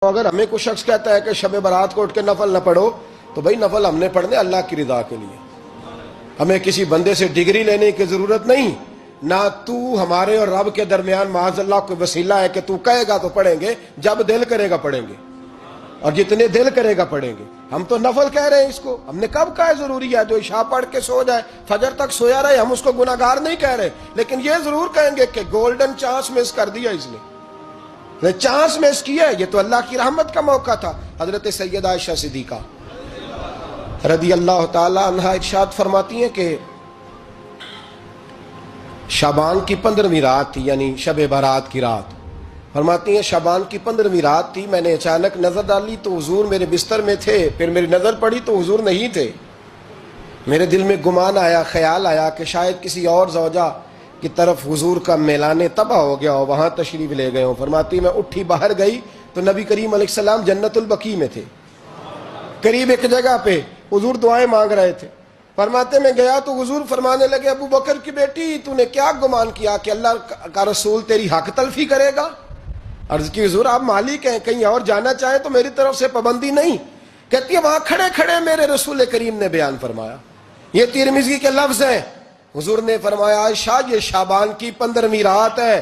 اگر ہمیں کوئی شخص کہتا ہے کہ شب برات کو اٹھ کے نفل نہ پڑھو تو بھائی نفل ہم نے پڑھنے اللہ کی رضا کے لیے، ہمیں کسی بندے سے ڈگری لینے کی ضرورت نہیں، نہ تو ہمارے اور رب کے درمیان معاذ اللہ کوئی وسیلہ ہے کہ تو کہے گا تو پڑھیں گے، جب دل کرے گا پڑھیں گے اور جتنے دل کرے گا پڑھیں گے۔ ہم تو نفل کہہ رہے ہیں اس کو، ہم نے کب کہا ضروری ہے جو عشاء پڑھ کے سو جائے فجر تک سویا رہے، ہم اس کو گناہگار نہیں کہہ رہے، لیکن یہ ضرور کہیں گے کہ گولڈن چانس مس کر دیا اس نے چانس مس کیا ہے، یہ تو اللہ کی رحمت کا موقع تھا۔ حضرت سیدہ عائشہ صدیقہ رضی اللہ تعالی عنہ ارشاد فرماتی ہیں کہ شعبان کی 15ویں رات تھی، یعنی شب برات کی رات، فرماتی ہیں شعبان کی 15ویں رات تھی، میں نے اچانک نظر ڈالی تو حضور میرے بستر میں تھے، پھر میری نظر پڑی تو حضور نہیں تھے، میرے دل میں گمان آیا، خیال آیا کہ شاید کسی اور زوجہ کی طرف حضور کا میلان تباہ ہو گیا ہو، وہاں تشریف لے گئے ہوں۔ فرماتی میں اٹھی باہر گئی تو نبی کریم علیہ السلام جنت البقیع میں تھے، قریب ایک جگہ پہ حضور دعائیں مانگ رہے تھے۔ فرماتے میں گیا تو حضور فرمانے لگے ابو بکر کی بیٹی تو نے کیا گمان کیا کہ اللہ کا رسول تیری حق تلفی کرے گا؟ عرض کی حضور آپ مالک ہیں، کہیں اور جانا چاہیں تو میری طرف سے پابندی نہیں۔ کہتی ہے وہاں کھڑے کھڑے میرے رسول کریم نے بیان فرمایا، یہ ترمذی کے لفظ ہیں، حضور نے فرمایا عائشہ یہ شعبان کی 15ویں رات ہے،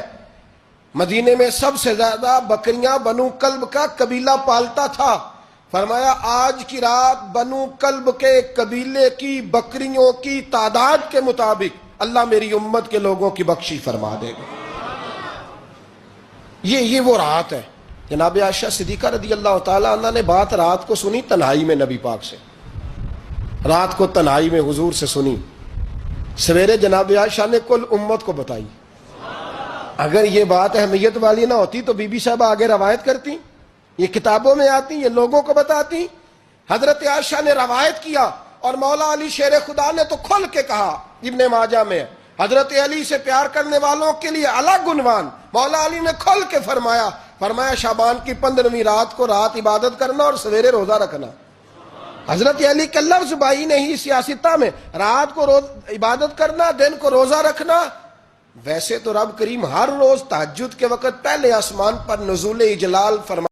مدینے میں سب سے زیادہ بکریاں بنو کلب کا قبیلہ پالتا تھا، فرمایا آج کی رات بنو کلب کے قبیلے کی بکریوں کی تعداد کے مطابق اللہ میری امت کے لوگوں کی بخشی فرما دے گا۔ یہ وہ رات ہے۔ جناب عائشہ صدیقہ رضی اللہ تعالیٰ عنہ نے بات رات کو سنی تنہائی میں نبی پاک سے، رات کو تنہائی میں حضور سے سنی، سویرے جناب عائشہ نے کل امت کو بتائی۔ اگر یہ بات اہمیت والی نہ ہوتی تو بی بی صاحبہ آگے روایت کرتی، یہ کتابوں میں آتی، یہ لوگوں کو بتاتی۔ حضرت عائشہ نے روایت کیا اور مولا علی شیر خدا نے تو کھل کے کہا، ابن ماجہ میں حضرت علی سے پیار کرنے والوں کے لیے الگ عنوان، مولا علی نے کھل کے فرمایا شعبان کی 15ویں رات کو رات عبادت کرنا اور سویرے روزہ رکھنا۔ حضرت علی کا لفظ بائی نہیں سیاستہ میں، رات کو عبادت کرنا، دن کو روزہ رکھنا۔ ویسے تو رب کریم ہر روز تہجد کے وقت پہلے آسمان پر نزول اجلال فرما